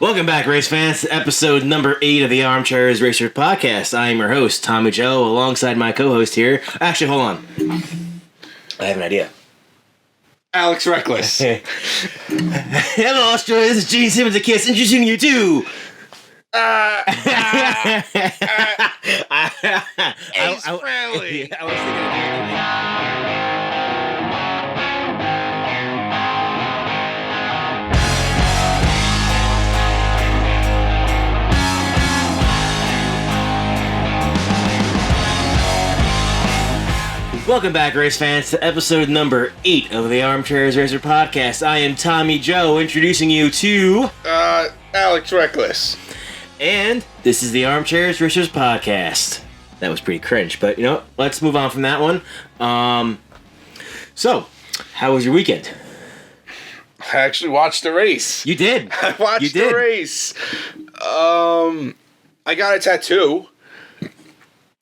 Welcome back, race fans, to episode number 8 of the Armchairs Racers podcast. I am your host, Tommy Joe, alongside my co-host here. Actually, hold on. I have an idea. Alex Reckless. Hello, Australia. This is Gene Simmons, the Kiss, introducing you to... Ace Frehley. I was thinking Welcome back, race fans, to episode number 8 of the Armchairs Racer podcast. I am Tommy Joe, introducing you to... Alex Reckless. And this is the Armchairs Racers podcast. That was pretty cringe, but, you know, let's move on from that one. So, how was your weekend? I actually watched the race. You did. I watched the race. I got a tattoo.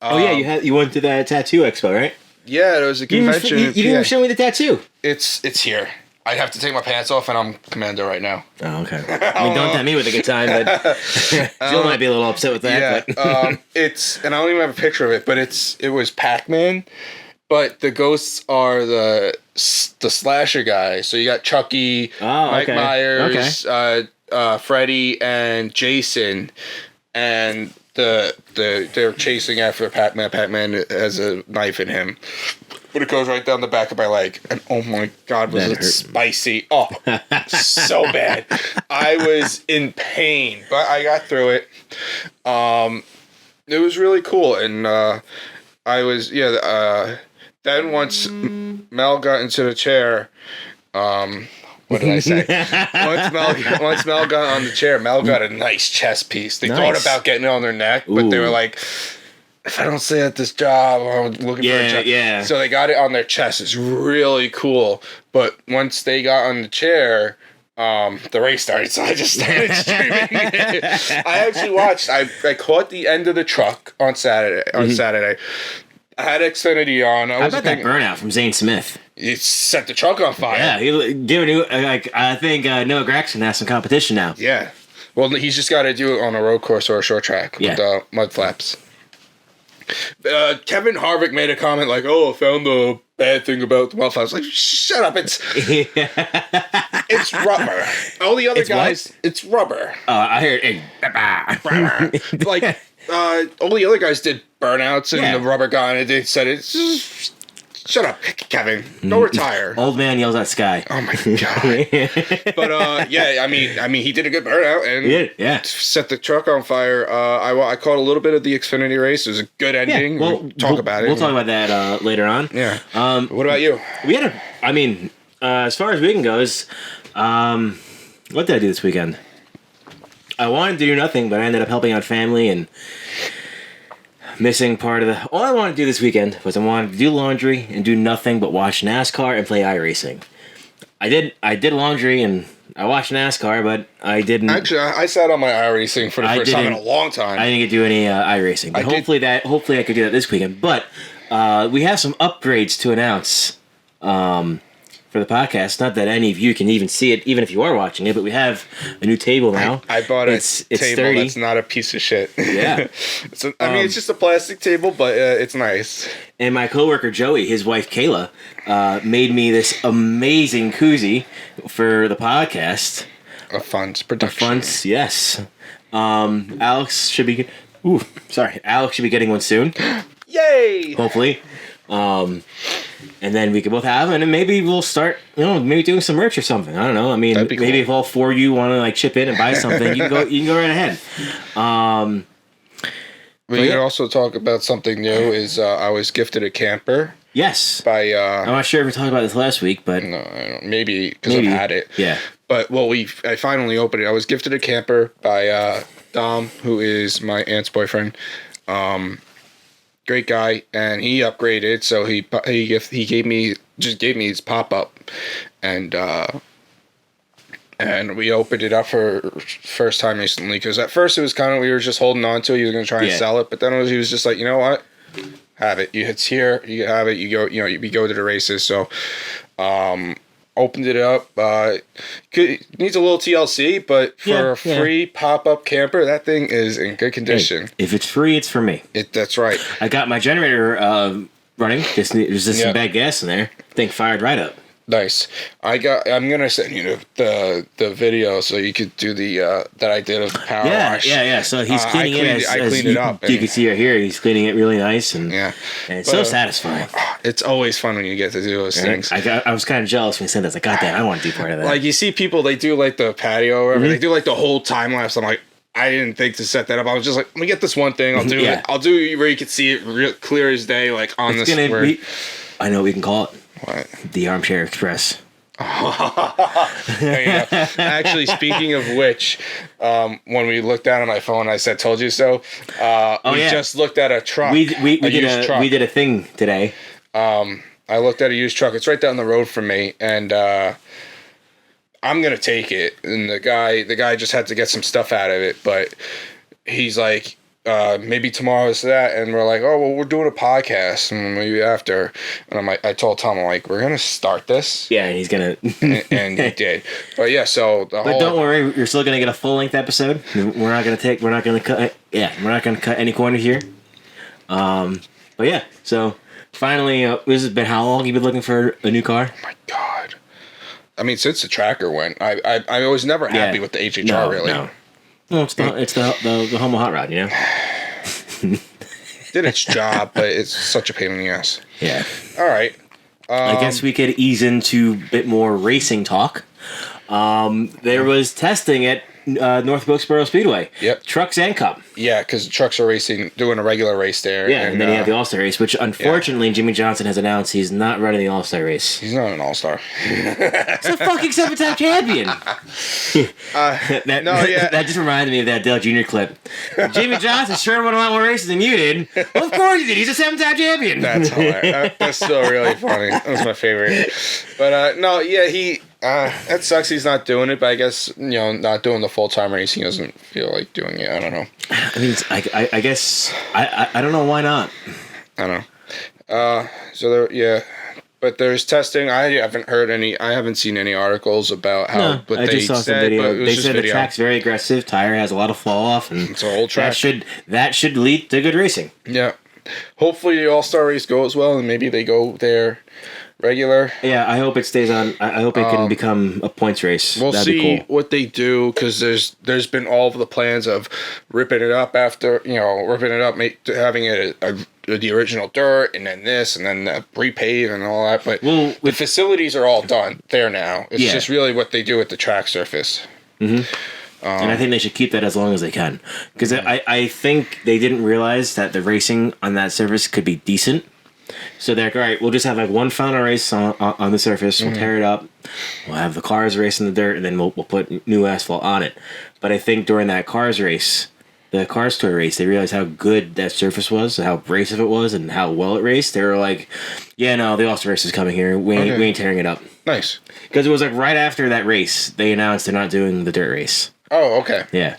Oh yeah, you went to that tattoo expo, right? Yeah, there was a convention. You didn't even show me the tattoo. It's here. I have to take my pants off, and I'm commando right now. Oh, okay. I mean, don't tempt me with a good time, but Jill might be a little upset with that. Yeah, but. it's, and I don't even have a picture of it, but it was Pac-Man, but the ghosts are the slasher guys. So you got Chucky, Mike Myers, Freddy, and Jason, and they're chasing after Pac-Man. Pac-Man has a knife in him, but it goes right down the back of my leg. And oh my God, was it spicy? Oh, so bad. I was in pain, but I got through it. It was really cool, and I was then once Mel got into the chair, what did I say? Once Mel got on the chair, Mel got a nice chest piece. They thought about getting it on their neck, but they were like, if I don't stay at this job, I'm looking for a job. Yeah. So they got it on their chest. It's really cool. But once they got on the chair, the race started, so I just started streaming it. I actually watched. I caught the end of the truck on Saturday. I had Xfinity on. How about that burnout from Zane Smith? It set the truck on fire. Yeah, I think Noah Gragson has some competition now. Yeah. Well, he's just got to do it on a road course or a short track with mud flaps. Kevin Harvick made a comment like, "Oh, I found the bad thing about the mud flaps." Like, shut up! It's rubber. All the other guys, it's rubber. I heard it. Like all the other guys did burnouts and the rubber gun, and they said it's. Shut up, Kevin. Go retire. Old man yells at Sky. Oh my God. But I mean, he did a good burnout and set the truck on fire. I caught a little bit of the Xfinity race. It was a good ending. We'll talk about it. We'll talk about that later on. Yeah. What about you? As far as weekend goes, what did I do this weekend? I wanted to do nothing, but I ended up helping out family and missing part of the... All I wanted to do this weekend was I wanted to do laundry and do nothing but watch NASCAR and play iRacing. I did laundry and I watched NASCAR, but I didn't... Actually, I sat on my iRacing for the first time in a long time. I didn't get to do any iRacing. But hopefully I could do that this weekend. But we have some upgrades to announce for the podcast. Not that any of you can even see it, even if you are watching it, but we have a new table now. I bought a table 30. That's not a piece of shit. Yeah. It's just a plastic table, but it's nice. And my coworker Joey, his wife Kayla, made me this amazing koozie for the podcast. A funds production. Funds, yes. Alex should be getting one soon. Yay! Hopefully. And then we could both have, and then maybe we'll start, maybe doing some merch or something. I don't know. I mean, cool. Maybe if all 4 of you want to chip in and buy something, you can go right ahead. We can also talk about something new. Is I was gifted a camper. Yes. By I'm not sure if we talked about this last week, but no, I don't. Maybe because I've had it. Yeah. But I finally opened it. I was gifted a camper by Dom, who is my aunt's boyfriend. Great guy, and he upgraded, so he gave me his pop-up, and we opened it up for first time recently, because at first it was kind of, we were just holding on to it. He was going to try and sell it, but then he was just like, you know what, have it. It's here, you have it, you go, we go to the races. So opened it up. Needs a little TLC, but for a free pop-up camper, that thing is in good condition. Hey, if it's free, it's for me. That's right. I got my generator running. There's just some bad gas in there. Thing fired right up. Nice. I'm gonna send you the video so you could do the that I did of the power wash. Yeah. So he's cleaning it. I cleaned it up. You can see right here. He's cleaning it really nice and it's so satisfying. It's always fun when you get to do those things. I was kind of jealous when he said that. I was like, God damn, I want to be part of that. Like you see people, they do like the patio or whatever. They do like the whole time lapse. I'm like, I didn't think to set that up. I was just like, let me get this one thing. I'll do it. I'll do it where you can see it real clear as day, like on this. I know what we can call it. What? The Armchair Express. Actually, speaking of which, when we looked down at my phone, I said, "Told you so." We just looked at a truck. We did a thing today. I looked at a used truck. It's right down the road from me, and I'm gonna take it. And the guy just had to get some stuff out of it, but he's like, maybe tomorrow's that, and we're like, oh well, we're doing a podcast, and maybe after. And I'm like, I told Tom, I'm like, we're gonna start this. Yeah, and he's gonna. and he did, but yeah. So but don't worry, you're still gonna get a full length episode. We're not gonna cut any corners here. But yeah, so finally, this has been how long you've been looking for a new car? Oh my god! I mean, since the tracker went, I was never happy with the HHR really. No. No, it's the Homo Hot Rod, you know? Did its job, but it's such a pain in the ass. Yeah. All right. I guess we could ease into a bit more racing talk. There was testing at North Wilkesboro Speedway. Yep. Trucks and Cup. Yeah, because trucks are doing a regular race there. Yeah, and then you have the All-Star race, which unfortunately Jimmy Johnson has announced he's not running the All-Star race. He's not an All-Star. He's a fucking 7-time champion. That just reminded me of that Dale Jr. clip. Jimmy Johnson sure won a lot more races than you did. Well, of course he did. He's a 7-time champion. That's hilarious. That's still really funny. That was my favorite. But he... that sucks he's not doing it, but I guess, not doing the full-time racing, he doesn't feel like doing it. I don't know. I mean, I guess, I don't know why not. I don't know. But there's testing. I haven't seen any articles about how, but I just saw some video. They said video. The track's very aggressive, tire has a lot of fall off, and it's an old track. That should lead to good racing. Yeah. Hopefully the All-Star race goes well, and maybe they go there regular. Yeah, I hope it stays on. I hope it can become a points race. We'll That'd see be cool. what they do, because there's been all of the plans of ripping it up after, having it the original dirt, and then this, and then the repave and all that. But the facilities are all done there now. It's just really what they do at the track surface. Mm-hmm. And I think they should keep that as long as they can, because I think they didn't realize that the racing on that surface could be decent. So they're like, all right, we'll just have like one final race on the surface. We'll tear it up. We'll have the cars race in the dirt, and then we'll put new asphalt on it. But I think during that cars race, the Cars Tour race, they realized how good that surface was, how abrasive it was, and how well it raced. They were like, yeah, no, the All-Star race is coming here. We ain't tearing it up. Nice. Because it was like right after that race, they announced they're not doing the dirt race. Oh, okay. Yeah.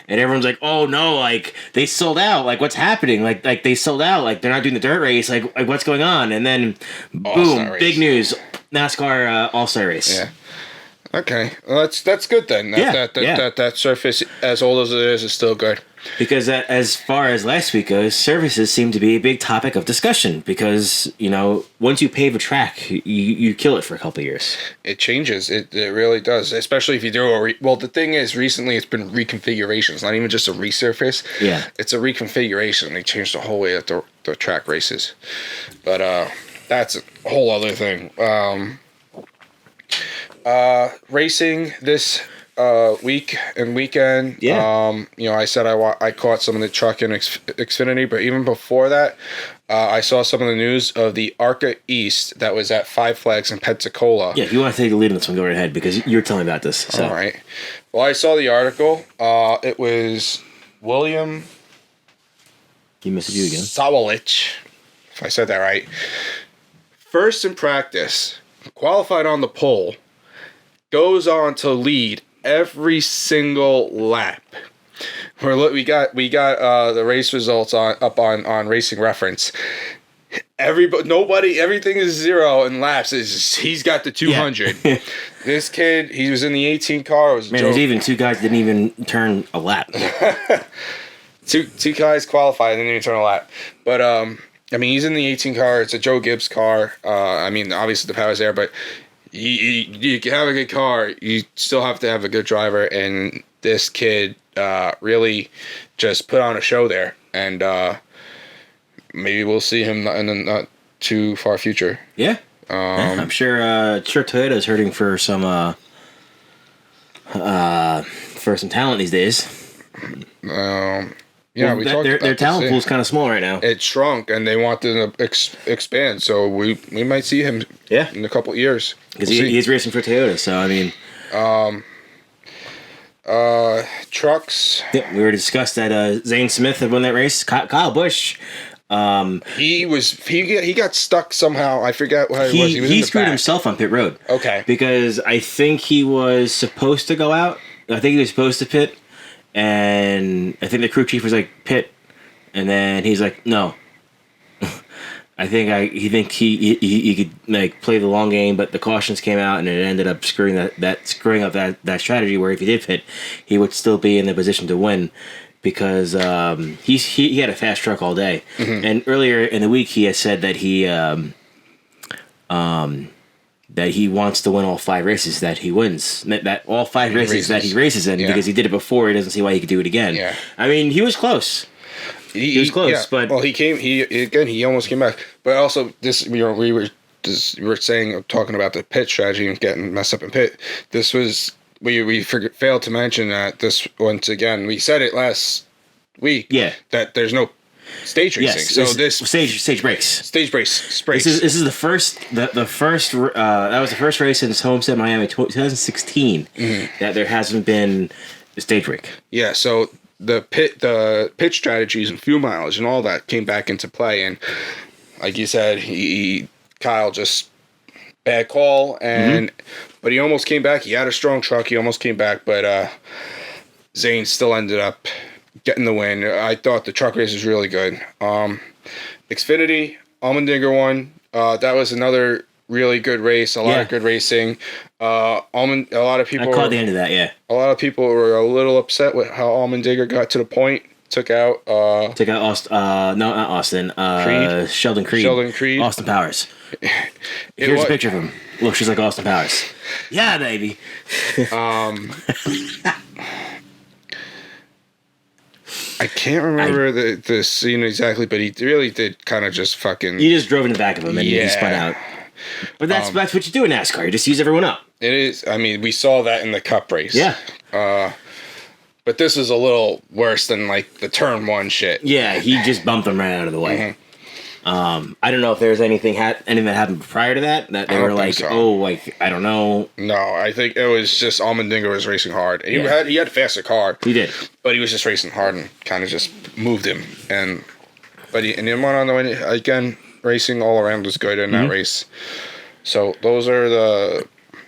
And everyone's like, oh no, like they sold out, like what's happening? Like they sold out, like they're not doing the dirt race, like what's going on? And then boom, big news. NASCAR All-Star race. Yeah. Okay. Well, that's good then. That surface, as old as it is still good. Because as far as last week goes, surfaces seem to be a big topic of discussion, because, once you pave a track, you kill it for a couple of years. It changes. It really does, especially if you do the thing is, recently it's been reconfigurations, not even just a resurface. Yeah. It's a reconfiguration. They changed the whole way that the track races. But that's a whole other thing. Racing this week and weekend. Yeah. I said I caught some of the truck in Xfinity, but even before that, I saw some of the news of the ARCA East that was at Five Flags in Pensacola. Yeah, if you want to take the lead on this one, go right ahead, because you're telling me about this. So. All right. Well, I saw the article. It was William. You missed you again. Sawalich, if I said that right. First in practice, qualified on the pole, goes on to lead every single lap. We got the race results up on Racing Reference. everything is 0 in laps. He's got the 200. Yeah. This kid, he was in the 18 car. It was a joke. There's even 2 guys that didn't even turn a lap. two guys qualified and didn't even turn a lap. But I mean, he's in the 18 car. It's a Joe Gibbs car. I mean, obviously the power's there, but you can have a good car. You still have to have a good driver. And this kid really just put on a show there. And maybe we'll see him in the not too far future. Yeah. I'm sure Toyota's hurting for some talent these days. Yeah, we talked about their talent pool's kind of small right now. It shrunk, and they want to expand. So we might see him in a couple of years. Because he's racing for Toyota. So I mean, trucks. Yeah, we already discussed that Zane Smith had won that race. Kyle Busch. He got stuck somehow. I forget what it was. He screwed himself on pit road. Okay. Because I think he was supposed to go out. I think he was supposed to pit. And I think the crew chief was like, pit. And then he's like, no. He could like play the long game, but the cautions came out and it ended up screwing up that strategy where if he did pit, he would still be in the position to win because he had a fast truck all day. Mm-hmm. And earlier in the week he had said that he wants to win all 5 races that he wins. That all 5 races that he races in because he did it before. He doesn't see why he could do it again. Yeah. I mean, he was close. He was close, but well, he almost came back. But also, this we were talking about the pit strategy and getting messed up in pit. This was we failed to mention that this once again. We said it last week. Yeah, that there's no stage racing. Yes, so this stage breaks. Stage breaks. This is the first. That was the first race in Homestead, Miami, 2016. Mm-hmm. That there hasn't been a stage break. Yeah. So the pit strategies and fuel mileage and all that came back into play, and like you said, Kyle just bad call, and but he almost came back. He had a strong truck. He almost came back, but Zane still ended up getting the win. I thought the truck race was really good. Xfinity, Allmendinger won. That was another really good race. A lot of good racing. A lot of people. I caught the end of that. Yeah. A lot of people were a little upset with how Allmendinger got to the point. Took out Austin. No, not Austin. Creed? Sheldon Creed. Austin Powers. Here's a picture of him. Look, she's like Austin Powers. Yeah, baby. I can't remember the scene exactly, but he really did kind of just fucking. You just drove in the back of him and he spun out. But that's what you do in NASCAR. You just use everyone up. It is. I mean, we saw that in the Cup race. Yeah. But this is a little worse than like the turn 1 shit. Yeah, he just bumped them right out of the way. Mm-hmm. I don't know if there was anything that happened prior to that they were like, so. I don't know. No, I think it was just Allmendinger was racing hard. He had a faster car. He did, but he was just racing hard and kind of just moved him. But he went on the way again. Racing all around was good in that race. So those are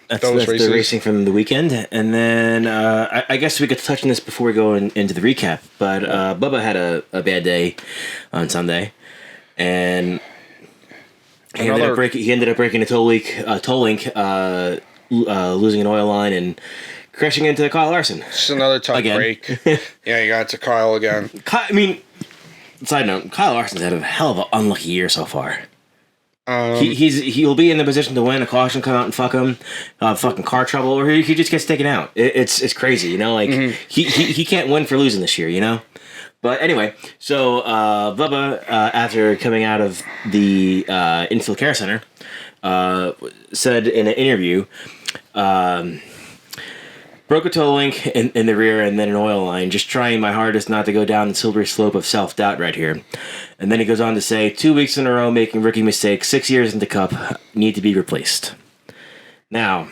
that's the racing from the weekend, and then I guess we could touch on this before we go into the recap. But Bubba had a bad day on Sunday, and he ended up breaking a tow link, losing an oil line and crashing into Kyle Larson. Just another tough break. Yeah, you got to Kyle again. I mean, side note: Kyle Larson's had a hell of an unlucky year so far. He'll be in the position to win. A caution come out and fuck him, fucking car trouble, or he just gets taken out. It's crazy, you know. Like he can't win for losing this year, you know. But anyway, so Bubba, after coming out of the infield care center, said in an interview, broke a tow link in the rear and then an oil line, just trying my hardest not to go down the slippery slope of self-doubt right here. And then he goes on to say, 2 weeks in a row making rookie mistakes, 6 years into Cup, need to be replaced. Now,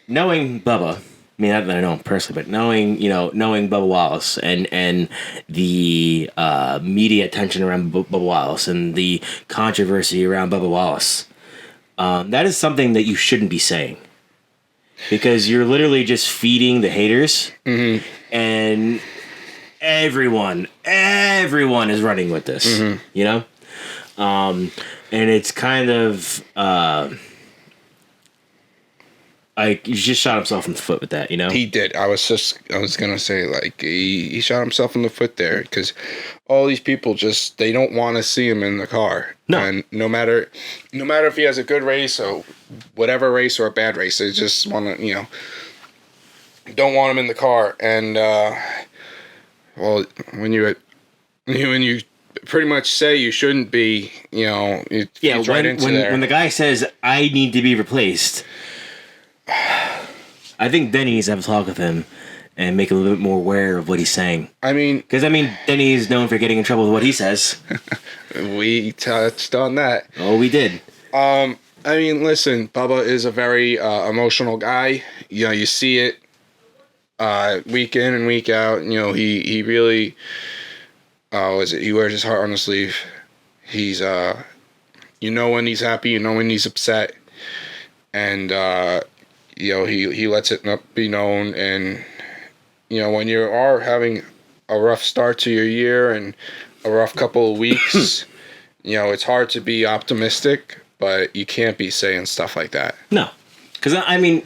knowing Bubba, I mean, not that I know him personally, but knowing Bubba Wallace and the media attention around Bubba Wallace and the controversy around Bubba Wallace, that is something that you shouldn't be saying. Because you're literally just feeding the haters, and everyone is running with this, you know? And it's kind of like he just shot himself in the foot with that, you know. He did. I was gonna say, like, he shot himself in the foot there, because all these people just, they don't want to see him in the car. No. And no matter if he has a good race or whatever race or a bad race, they just want to, don't want him in the car. And well, when you pretty much say you shouldn't be, it feeds right into there. When the guy says I need to be replaced, I think Denny needs to have a talk with him and make a little bit more aware of what he's saying. I mean... Because, Denny is known for getting in trouble with what he says. We touched on that. Oh, we did. Listen, Bubba is a very emotional guy. You see it week in and week out. He really... he wears his heart on his sleeve. He's... when he's happy, when he's upset. And... he lets it not be known, and when you are having a rough start to your year and a rough couple of weeks, it's hard to be optimistic, but you can't be saying stuff like that. No, because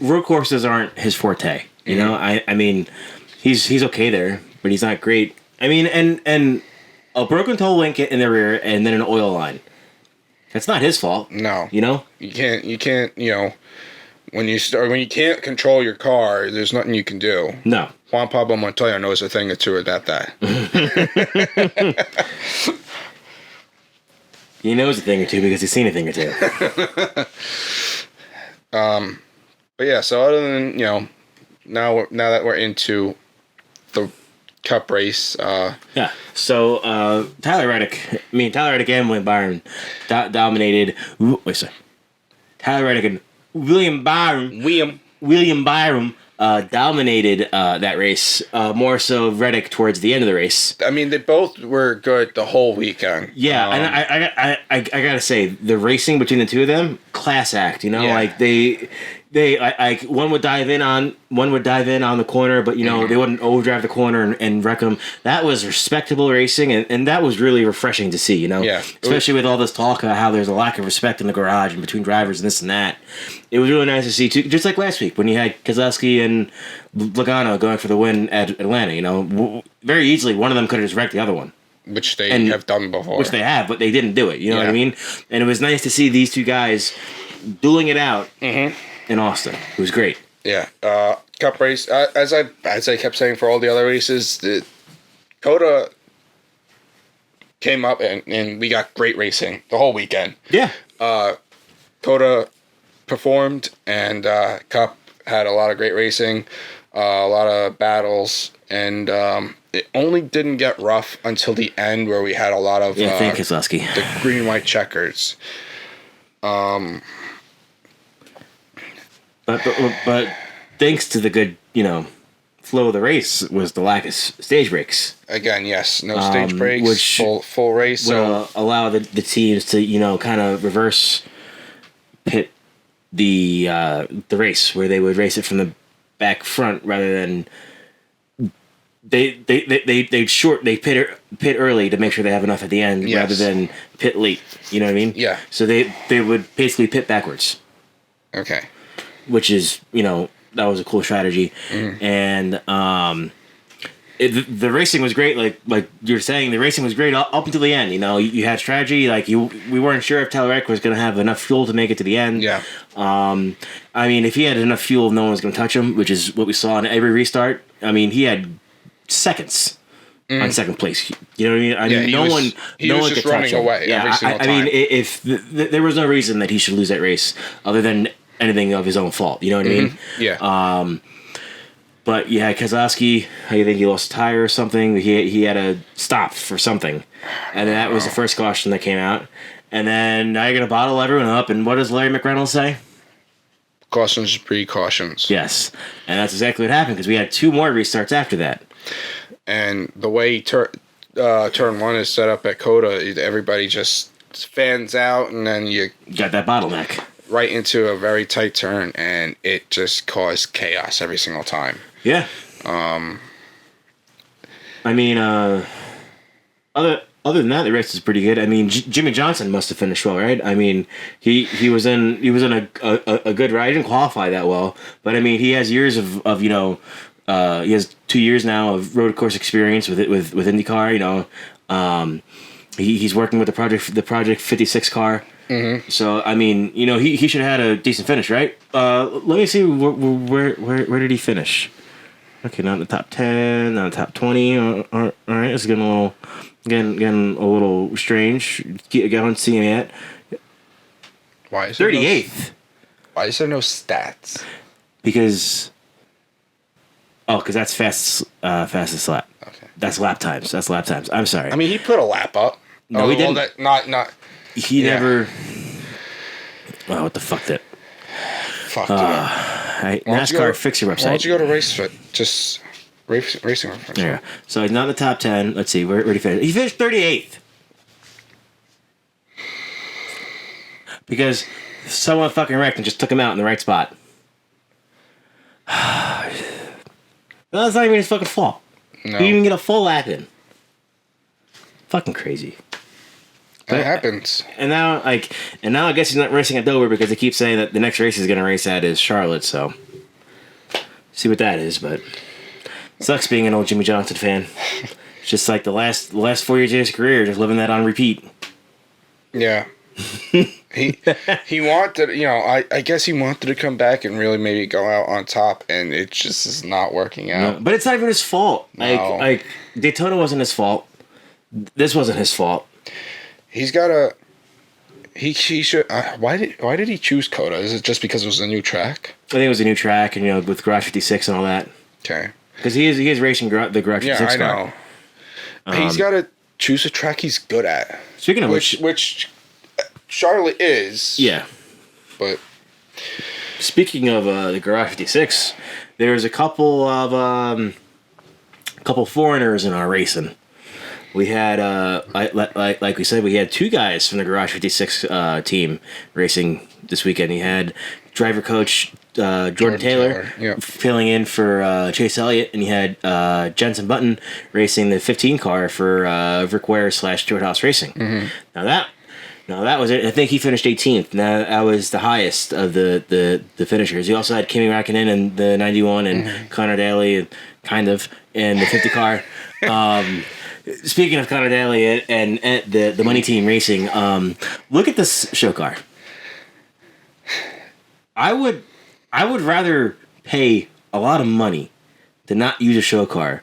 road courses aren't his forte. You know, he's okay there, but he's not great. And a broken toe link in the rear and then an oil line. That's not his fault. No, you can't. When you can't control your car, there's nothing you can do. No. Juan Pablo Montoya knows a thing or two about that. He knows a thing or two because he's seen a thing or two. But yeah, so other than, now that we're into the Cup race. Yeah. So Tyler Reddick and William Byron dominated. Tyler Reddick and William Byron dominated that race. More so Reddick towards the end of the race. They both were good the whole weekend. Yeah, and I gotta say, the racing between the two of them, class act. Yeah. Like they one would dive in on the corner, but they wouldn't overdrive the corner and wreck them. That was respectable racing, and that was really refreshing to see. Yeah, especially with all this talk about how there's a lack of respect in the garage and between drivers and this and that. It was really nice to see too, just like last week when you had Keselowski and Logano going for the win at Atlanta. Very easily one of them could have just wrecked the other one. Which they have done before. Which they have, but they didn't do it. You know what I mean? And it was nice to see these two guys dueling it out in Austin. It was great. Yeah. Cup race, as I kept saying for all the other races, the COTA came up and we got great racing the whole weekend. Yeah. COTA performed, and Cup had a lot of great racing, a lot of battles, and it only didn't get rough until the end where we had a lot of thank you, Keselowski. The green-white checkers. But thanks to the good, flow of the race was the lack of stage breaks. Again, yes, no stage breaks, which full race. Will allow the teams to, kind of reverse pit the race, where they would race it from the back front rather than they pit early to make sure they have enough at the end rather than pit late. You know what I mean? Yeah. So they would basically pit backwards. Okay. Which is, that was a cool strategy. And the racing was great. Like you're saying, the racing was great up until the end. You had strategy. Like we weren't sure if Tyler Reddick was going to have enough fuel to make it to the end. Yeah. If he had enough fuel, no one was going to touch him, which is what we saw in every restart. He had seconds on second place. You know what I mean? No one was just running away every single time. If there was no reason that he should lose that race other than anything of his own fault. You know what I mean? Yeah. But you had Keselowski. I think he lost a tire or something. He had a stop for something, and that was the first caution that came out. And then now you're gonna bottle everyone up. And what does Larry McReynolds say? Cautions, precautions. Yes, and that's exactly what happened because we had two more restarts after that. And the way turn one is set up at COTA, everybody just fans out, and then you got that bottleneck right into a very tight turn, and it just caused chaos every single time. Yeah. other than that, the race is pretty good. I mean, Jimmy Johnson must have finished well, right? I mean, he was in a good ride. He didn't qualify that well, but I mean, he has years of he has 2 years now of road course experience with IndyCar. He's working with the Project 56 car. Mm-hmm. So I mean, he should have had a decent finish, right? Let me see where did he finish? Okay, not in the top 10, not in the top 20. All right, it's getting a little strange. I don't see him yet. Why is there 38th? Why is there no stats? Because that's fastest lap. Okay, that's lap times. I'm sorry. I mean, he put a lap up. No, he didn't. Not. He never. Oh, what the fuck that? Fucked it up. Right, NASCAR, fix your website. Why don't you go to RaceFit? Just racing reference. Yeah. So he's not in the top 10. Let's see. Where did he finish? He finished 38th. Because someone fucking wrecked and just took him out in the right spot. That's not even his fucking fault. No. He didn't even get a full lap in. Fucking crazy. That happens. And now I guess he's not racing at Dover because they keep saying that the next race he's going to race at is Charlotte. So see what that is. But sucks being an old Jimmy Johnson fan. It's just like the last 4 years of his career, just living that on repeat. Yeah. he wanted, I guess he wanted to come back and really maybe go out on top, and it just is not working out. No, but it's not even his fault. No. Like Daytona wasn't his fault. This wasn't his fault. He's got a. He should. Why did he choose COTA? Is it just because it was a new track? I think it was a new track, and with Garage 56 and all that. Okay. Because he is racing the Garage 56 car. Yeah, I know. He's got to choose a track he's good at. Speaking of which Charlotte is. Yeah. But speaking of the Garage 56, there's a couple of foreigners in our racing. We had, like we said, we had two guys from the Garage 56 team racing this weekend. He had driver coach Jordan Taylor filling in for Chase Elliott, and he had Jensen Button racing the 15 car for Rick Ware / Shorthouse Racing. Mm-hmm. Now that was it. I think he finished 18th. Now that was the highest of the finishers. He also had Kimi Räikkönen in the 91 and Connor Daly, kind of, in the 50 car. Speaking of Connor Daly and the Money Team Racing, look at this show car. I would rather pay a lot of money to not use a show car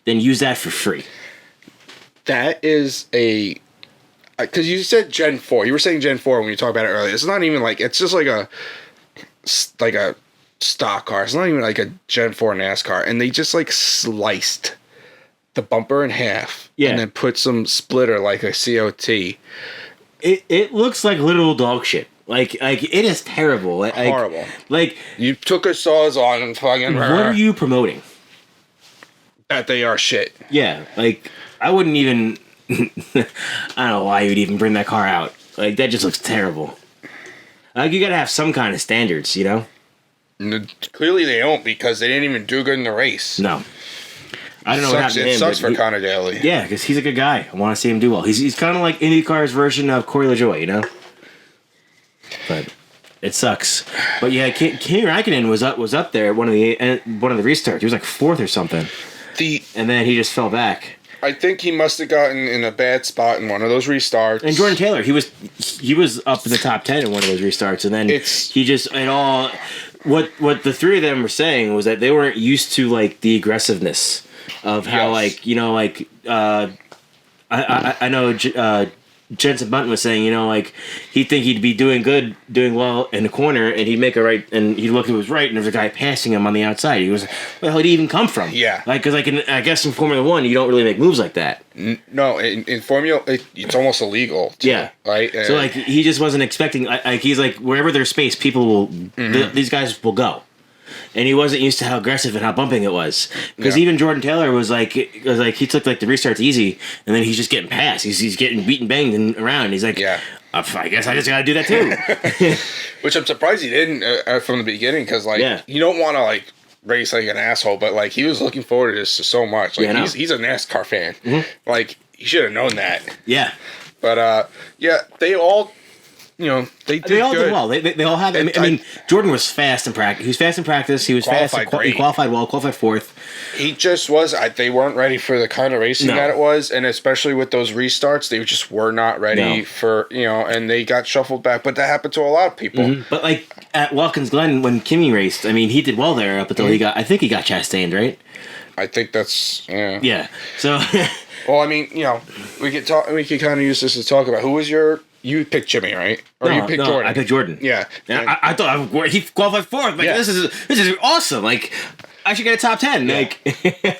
than use that for free. That is a... Because you said Gen 4. You were saying Gen 4 when you talked about it earlier. It's not even like... It's just like a stock car. It's not even like a Gen 4 NASCAR. And they just sliced the bumper in half. Yeah. And then put some splitter like a COT. It looks like literal dog shit. Like it is terrible. Horrible. Like you took a Sawzall and fucking... What are you promoting? That they are shit. Yeah. Like I wouldn't even... I don't know why you'd even bring that car out. Like that just looks terrible. Like you gotta have some kind of standards, Clearly they don't, because they didn't even do good in the race. No. I don't know what happened to him. It sucks for Connor Daly. Yeah, because he's a good guy. I want to see him do well. He's kind of like IndyCar's version of Corey LaJoie, But it sucks. But yeah, Kimi Räikkönen was up there at one of the restarts. He was like fourth or something. And then he just fell back. I think he must have gotten in a bad spot in one of those restarts. And Jordan Taylor, he was up in the top 10 in one of those restarts, and then what the three of them were saying was that they weren't used to the aggressiveness of how I know Jensen Button was saying, he'd think he'd be doing well in the corner, and he'd make a right, and he looked to his right, and there's a guy passing him on the outside. He was, where the hell did he even come from? Yeah. Because I guess in Formula One, you don't really make moves like that. No, in Formula, it's almost illegal. Yeah. Right? So, he just wasn't expecting, he's like, wherever there's space, people will, these guys will go. And he wasn't used to how aggressive and how bumping it was. Because even Jordan Taylor was he took the restarts easy, and then he's just getting passed. He's getting beaten, banged around. He's like, I guess I just got to do that too. Which I'm surprised he didn't from the beginning, because you don't want to race like an asshole, but he was looking forward to this so much. He's a NASCAR fan. Mm-hmm. he should have known that. Yeah. But yeah, they all. They all good. did well. They all had. I mean, Jordan was fast in practice. He was fast in practice. He was fast. He qualified well. Qualified fourth. He just was. They weren't ready for the kind of racing that it was, and especially with those restarts, they just were not ready for and they got shuffled back. But that happened to a lot of people. Mm-hmm. But like at Watkins Glen when Kimmy raced, I mean, he did well there up until he got. I think he got chastained, right? I think that's Yeah. So. Well, I mean, we could talk. We could kind of use this to talk about who was your. You picked Jimmy, right? Or you picked Jordan? I picked Jordan. Yeah. I thought he qualified fourth. Like this is awesome. Like I should get a top 10. Yeah. Like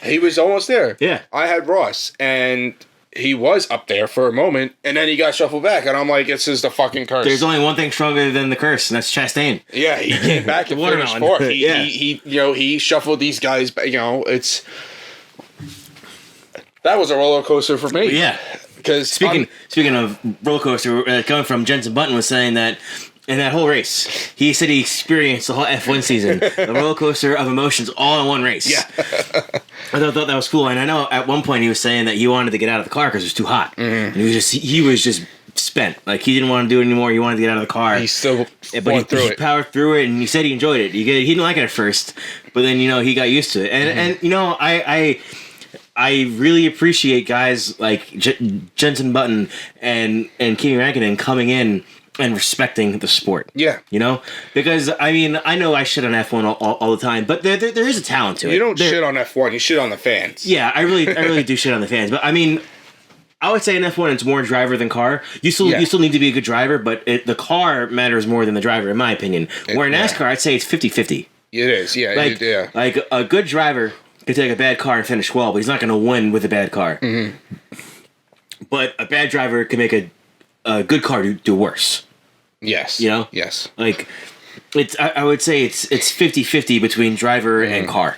he was almost there. Yeah. I had Ross, and he was up there for a moment, and then he got shuffled back, and I'm like, this is the fucking curse. There's only one thing stronger than the curse, and that's Chastain. Yeah, he came back and finished fourth. He shuffled these guys. That was a roller coaster for me. Yeah. Because speaking of roller coaster, coming from Jenson Button was saying that in that whole race, he said he experienced the whole F1 season, the roller coaster of emotions, all in one race. Yeah, I thought that was cool, and I know at one point he was saying that he wanted to get out of the car because it was too hot, and he was just spent. Like he didn't want to do it anymore. He wanted to get out of the car. He still he powered through it, and he said he enjoyed it. He didn't like it at first, but then he got used to it, and I really appreciate guys like Jenson Button and Kimi Räikkönen coming in and respecting the sport. Yeah. Because, I mean, I know I shit on F1 all the time, but there is a talent to it. You don't shit on F1, you shit on the fans. Yeah, I really do shit on the fans. But, I mean, I would say in F1 it's more driver than car. You still need to be a good driver, but the car matters more than the driver, in my opinion. Where in NASCAR, I'd say it's 50-50. It is, yeah. Like a good driver could take a bad car and finish well, but he's not going to win with a bad car. Mm-hmm. But a bad driver can make a good car do worse. Yes. Yes. Like I would say it's 50-50 between driver and car.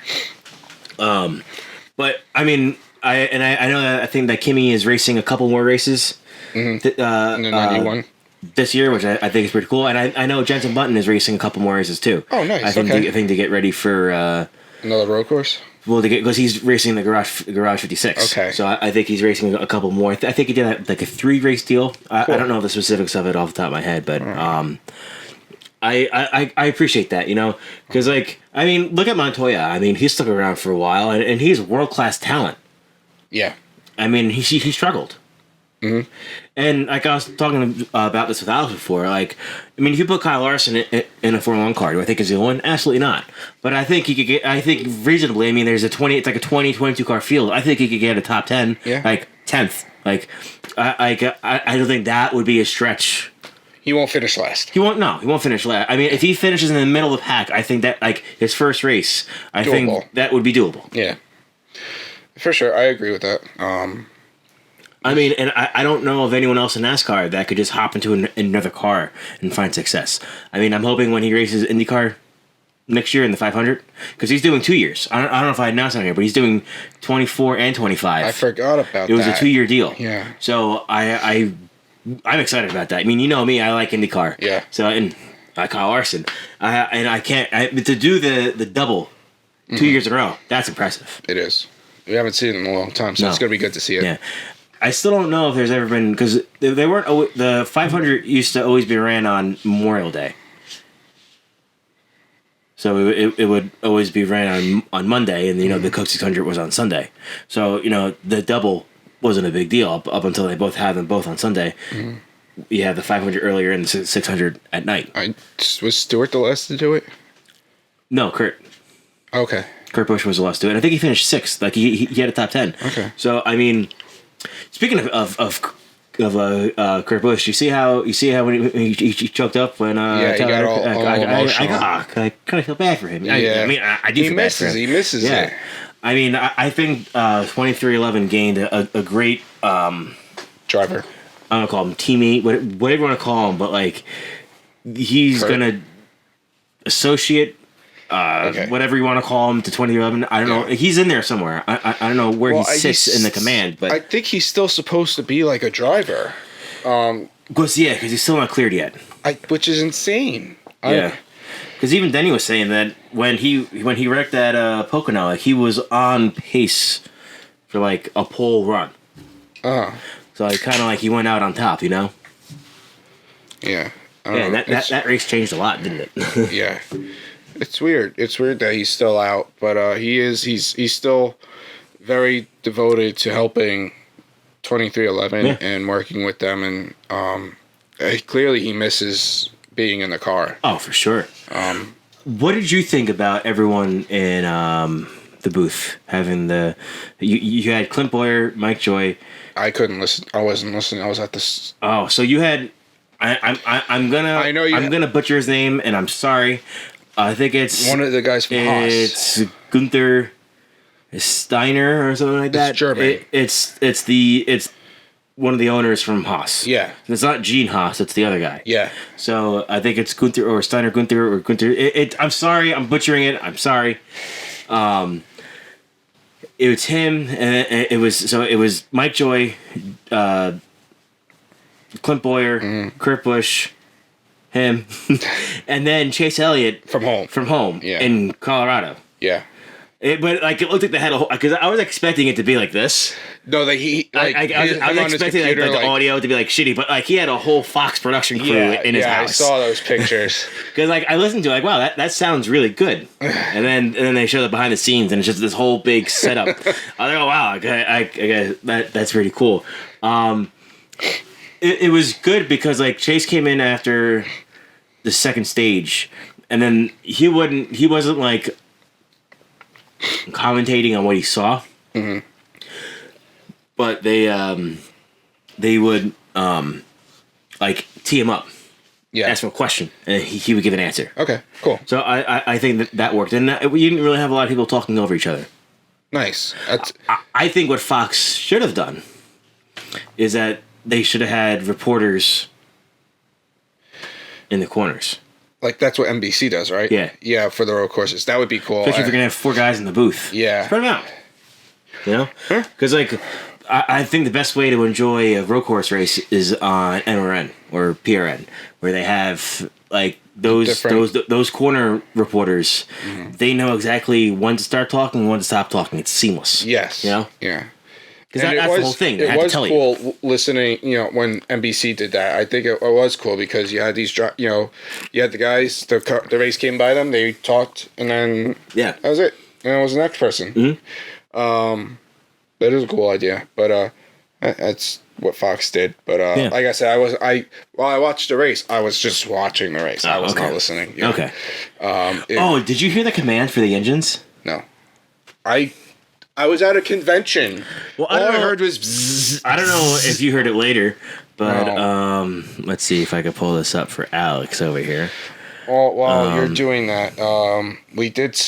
But I mean, I know that I think that Kimi is racing a couple more races. Mm-hmm. In the 91. This year, which I think is pretty cool, and I know Jenson Button is racing a couple more races too. Oh, nice. I think to get ready for another road course. Well, because he's racing the Garage 56. Okay. So I think he's racing a couple more. I think he did like a 3-race deal. Cool. I don't know the specifics of it off the top of my head, but I appreciate that, because like I mean, look at Montoya. I mean, he stuck around for a while, and he's world-class talent. Yeah. I mean, he struggled. Mm-hmm. And like I was talking about this with Alex before, like I mean, if you put Kyle Larson in a Formula 1 car, do I think he's the one? Absolutely not. But I think he could get. I think reasonably. I mean, it's like a 22 car field. I think he could get a top 10, like 10th. Like I don't think that would be a stretch. He won't finish last. He won't finish last. I mean, if he finishes in the middle of the pack, I think that like his first race, I think that would be doable. Yeah, for sure. I agree with that. I mean, and I don't know of anyone else in NASCAR that could just hop into another car and find success. I mean, I'm hoping when he races IndyCar next year in the 500, because he's doing 2 years. I don't know if I announced it on here, but he's doing 24 and 25. I forgot about that. It was a 2-year deal. Yeah. So I'm excited about that. I mean, you know me, I like IndyCar. Yeah. So, and I Kyle Larson. To do the double 2 years in a row, that's impressive. It is. We haven't seen it in a long time, so it's going to be good to see it. Yeah. I still don't know if there's ever been, because they weren't. The 500 used to always be ran on Memorial Day, so it would always be ran on Monday, and the Coke 600 was on Sunday. So the double wasn't a big deal up until they both had them both on Sunday. Mm-hmm. You had the 500 earlier and the 600 at night. Was Stewart the last to do it? No, Kurt. Okay. Kurt Busch was the last to do it. And I think he finished 6th. Like he had a top 10. Okay. So I mean. Speaking of Kurt Busch, you see how when he choked up when he got all emotional. I kind of feel bad for him. Yeah. I mean, I do feel bad for him. He misses it. I mean, I think 2311 gained a great driver. I don't call him teammate, whatever you want to call him, but like he's gonna associate. Whatever you want to call him to 2011, I don't know. He's in there somewhere. I don't know where he sits in the command, but I think he's still supposed to be like a driver. Because he's still not cleared yet. Which is insane. Because even Denny was saying that when he wrecked that Pocono, like he was on pace for like a pole run. So he kind of like he went out on top, you know. Yeah. Yeah, and that race changed a lot, didn't it? Yeah. It's weird. It's weird that he's still out, but he's still very devoted to helping 2311 and working with them, and clearly he misses being in the car. Oh, for sure. What did you think about everyone in the booth having you had Clint Boyer, Mike Joy? I couldn't listen. I wasn't listening. I was at this. Oh, so you had. I'm gonna butcher his name, and I'm sorry. I think it's one of the guys from Haas. It's Gunther Steiner or something like that. It's German. It's one of the owners from Haas. Yeah. It's not Gene Haas. It's the other guy. Yeah. So I think it's Gunther or Steiner Gunther or Gunther. I'm sorry. I'm butchering it. I'm sorry. It was him, and it was Mike Joy, Clint Boyer, Kurt Busch, him, and then Chase Elliott from home in Colorado. Yeah. But like it looked like they had a whole, because I was expecting it to be like this. No, I was expecting the audio to be like shitty, but like he had a whole Fox production crew in his house. I saw those pictures. Because like I listened to it, like, wow, that sounds really good. And then they show the behind the scenes, and it's just this whole big setup. I was like, oh wow, that's really cool. It was good because like Chase came in after the second stage, and then he wasn't like commentating on what he saw. Mm-hmm. But they would like tee him up, ask him a question, and he would give an answer. Okay, cool. So I think that worked, and we didn't really have a lot of people talking over each other. Nice. I think what Fox should have done is that they should have had reporters in the corners. Like that's what NBC does, right? Yeah. Yeah, for the road courses. That would be cool. Especially if you're gonna have 4 guys in the booth. Yeah. Spread them out. You know? Because like I think the best way to enjoy a road course race is on NRN or PRN, where they have like those corner reporters. Mm-hmm. They know exactly when to start talking, when to stop talking. It's seamless. Yes. You know? Yeah. Because that's the whole thing. It was cool listening, when NBC did that. I think it was cool because you had these, you had the guys, the race came by them, they talked, and then that was it. And it was the next person. Mm-hmm. That is a cool idea, but that's what Fox did. But like I said, while I watched the race, I was just watching the race. I was not listening. You know? Okay. Did you hear the command for the engines? No. I was at a convention. Well, all I heard was bzzz. I don't know if you heard it later, but let's see if I can pull this up for Alex over here. Well, while you're doing that, we did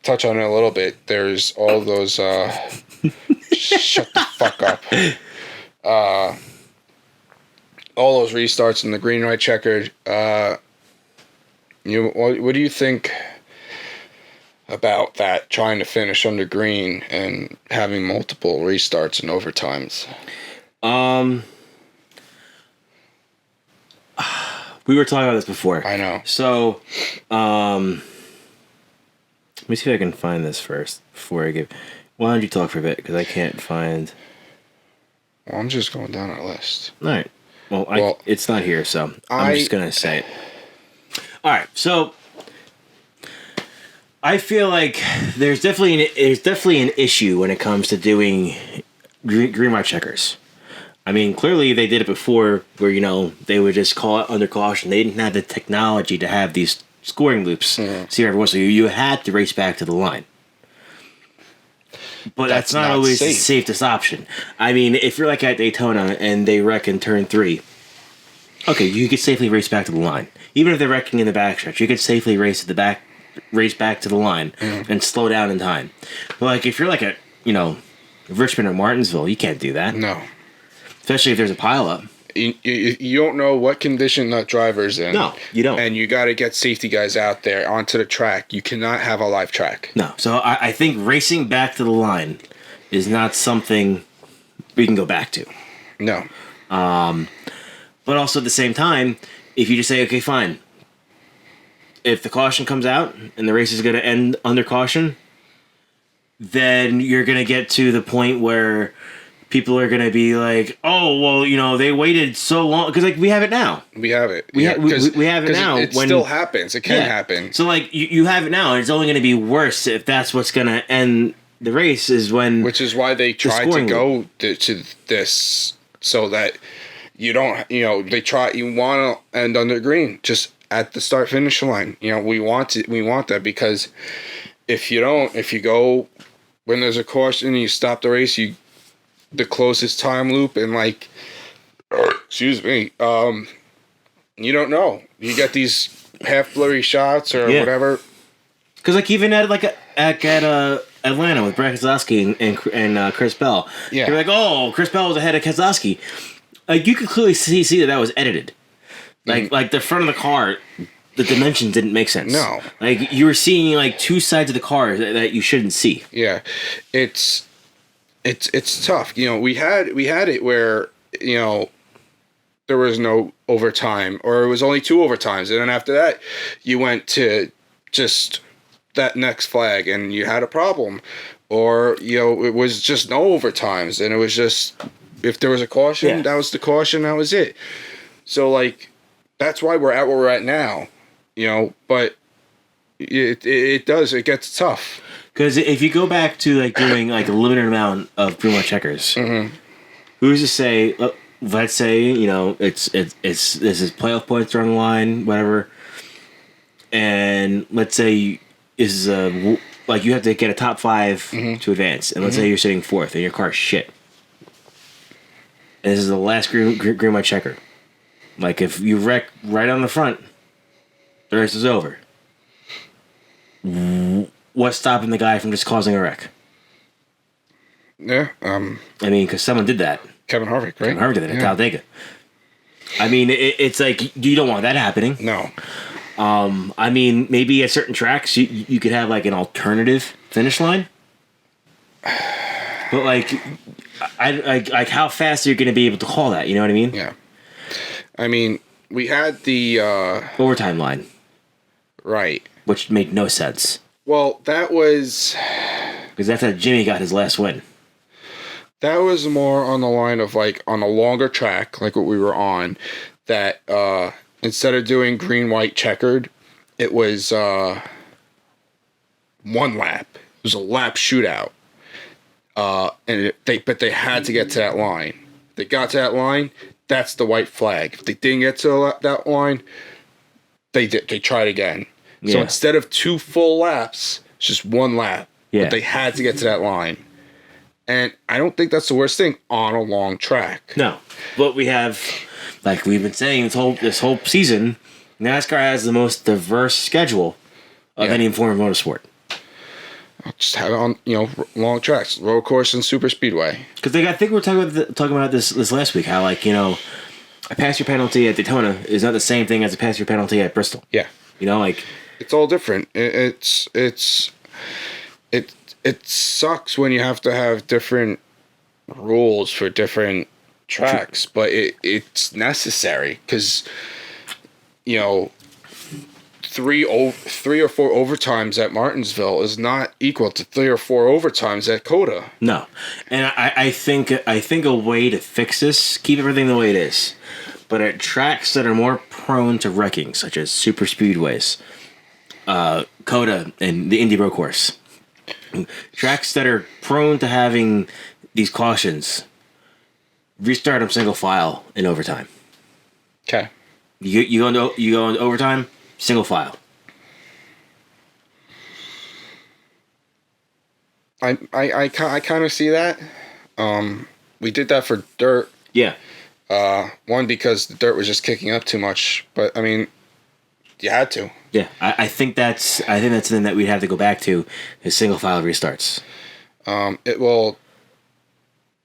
touch on it a little bit. There's all those shut the fuck up. All those restarts in the green, white, checkered. What do you think about that, trying to finish under green and having multiple restarts and overtimes? We were talking about this before. I know. So, let me see if I can find this first before I give. Why don't you talk for a bit? Because I can't find. Well, I'm just going down our list. All right. Well, it's not here, so I'm just gonna say it. All right. So, I feel like there's definitely an issue when it comes to doing green white checkers. I mean, clearly they did it before, where they would just call it under caution. They didn't have the technology to have these scoring loops. See everyone, so you had to race back to the line. But that's not always the safest option. I mean, if you're like at Daytona and they wreck in turn 3, okay, you could safely race back to the line. Even if they're wrecking in the backstretch, you could safely race back to the line and slow down in time. But like if you're like at Richmond or Martinsville, you can't do that. No. Especially if there's a pileup. You don't know what condition that driver's in. No, you don't. And you got to get safety guys out there onto the track. You cannot have a live track. No. So I think racing back to the line is not something we can go back to. No. But also at the same time, if you just say, okay, fine. If the caution comes out and the race is going to end under caution, then you're going to get to the point where people are gonna be like, "Oh, well, you know, they waited so long," because like we have it now. We have it. We have it now. It still happens. It can happen. So like you have it now, and it's only gonna be worse if that's what's gonna end the race. Is when, which is why they tried to go to this so that you don't. You know, you want to end on the green just at the start finish line. You know, we want that because if you don't, if you go when there's a caution and you stop the race, the closest time loop and like, excuse me, you don't know. You get these half blurry shots or whatever. Because like even at Atlanta with Brad Keselowski and Chris Bell, you're like, oh, Chris Bell was ahead of Keselowski. Like you could clearly see that was edited. Like the front of the car, the dimensions didn't make sense. No, like you were seeing like two sides of the car that you shouldn't see. Yeah, it's tough. You know, we had it where, you know, there was no overtime or it was only 2 overtimes. And then after that, you went to just that next flag and you had a problem. Or, you know, it was just no overtimes. And it was just, if there was a caution, that was the caution, that was it. So, like, that's why we're at where we're at now, you know, but it gets tough. Because if you go back to like doing like a limited amount of Bruma checkers, who's to say? Let's say, you know, it's this is playoff points are on the line, whatever, and let's say is like you have to get a top 5 to advance, and let's say you're sitting 4th and your car's shit. And this is the last green light checker. Like if you wreck right on the front, the race is over. What's stopping the guy from just causing a wreck? Yeah. I mean, because someone did that. Kevin Harvick, right? Kevin Harvick did it at Talladega. I mean, it's like, you don't want that happening. No. I mean, maybe at certain tracks, you could have like an alternative finish line. But like, like how fast are you going to be able to call that? You know what I mean? Yeah. I mean, we had the... overtime line. Right. Which made no sense. Well, that was... Because that's how Jimmy got his last win. That was more on the line of, like, on a longer track, like what we were on, that instead of doing green-white checkered, it was 1 lap. It was a lap shootout. But they had to get to that line. If they got to that line, that's the white flag. If they didn't get to that line, they tried again. So instead of 2 full laps, it's just 1 lap. Yeah. But they had to get to that line. And I don't think that's the worst thing on a long track. No. But we have, like we've been saying this whole season, NASCAR has the most diverse schedule of any form of motorsport. Just have it on, you know, long tracks, road course and super speedway. Because I think we were talking about this last week, how, like, you know, a pass-through penalty at Daytona is not the same thing as a pass-through penalty at Bristol. Yeah. You know, like... It's all different. It sucks when you have to have different rules for different tracks, but it's necessary because, you know, 3 or 4 overtimes at Martinsville is not equal to 3 or 4 overtimes at COTA. No, and I think a way to fix this, keep everything the way it is, but at tracks that are more prone to wrecking, such as super speedways, COTA and the Indy Road Course, tracks that are prone to having these cautions, restart them single file in overtime. Okay. You go into overtime, single file. I kind of see that. We did that for dirt. Yeah. One, because the dirt was just kicking up too much, but I mean, you had to. Yeah, I think that's something that we'd have to go back to is single file restarts. It will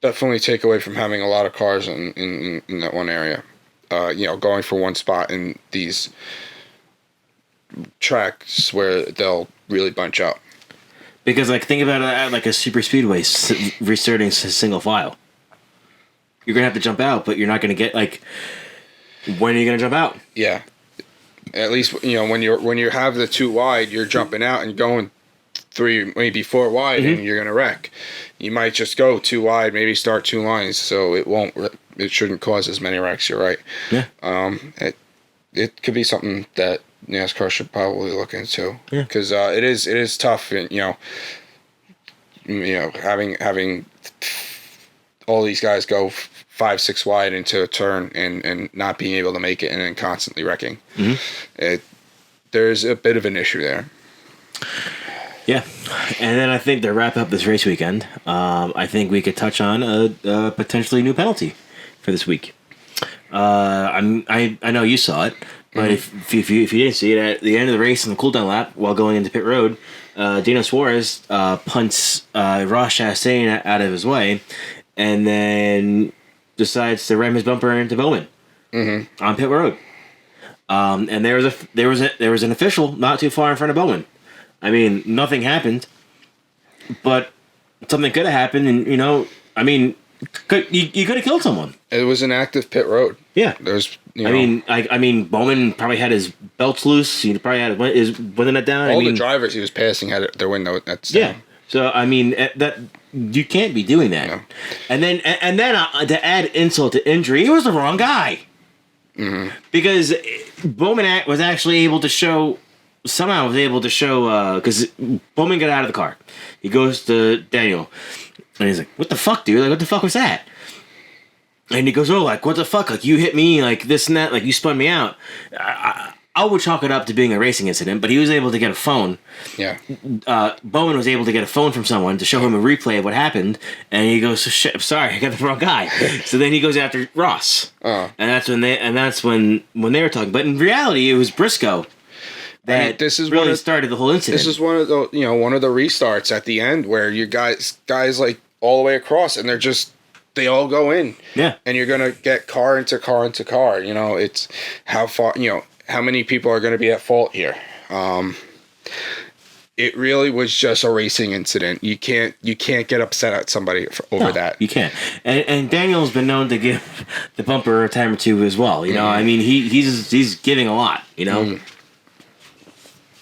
definitely take away from having a lot of cars in that one area. You know, going for one spot in these tracks where they'll really bunch up. Because, like, think about it like a super speedway restarting single file. You're gonna have to jump out, but you're not gonna get, like, when are you gonna jump out? Yeah. At least, you know, when you have the 2 wide, you're jumping out and going 3, maybe 4 wide, and you're gonna wreck. You might just go 2 wide, maybe start 2 lines, so it shouldn't cause as many wrecks. You're right. Yeah. It could be something that NASCAR should probably look into, because it is tough, and having all these guys go 5-6 wide into a turn and not being able to make it, and then constantly wrecking. There's a bit of an issue there. Yeah, and then I think to wrap up this race weekend, I think we could touch on a potentially new penalty for this week. I know you saw it, but if you didn't see it, at the end of the race in the cooldown lap while going into pit road, Dino Suarez punts Ross Chastain out of his way, and then decides to ram his bumper into Bowman on pit road. And there was an official not too far in front of Bowman. I mean, nothing happened, but something could have happened, and you could have killed someone. It was an active pit road. Yeah, there's. I mean, Bowman probably had his belts loose. He probably had his window net down. All the drivers he was passing had their window nets down. Yeah. So I mean that you can't be doing that. No. And then to add insult to injury, he was the wrong guy. Because Bowman was actually able to show. Somehow was able to show because Bowman got out of the car. He goes to Daniel, and he's like, "What the fuck, dude? Like, what the fuck was that?" And he goes, "Oh, like, what the fuck? Like, you hit me, like this and that, like you spun me out." I would chalk it up to being a racing incident, but he was able to get a phone. Yeah. Bowman was able to get a phone from someone to show him a replay of what happened, and he goes, "Shit, I'm sorry, I got the wrong guy." So then he goes after Ross, and that's when they were talking. But in reality, it was Briscoe. This is really started the whole incident. This is one of the restarts at the end where you guys like all the way across, and they all go in. Yeah. And you're gonna get car into car into car. It's how far how many people are gonna be at fault here. It really was just a racing incident. You can't get upset at somebody over that. You can't. And Daniel's been known to give the bumper a time or two as well. I mean he's giving a lot.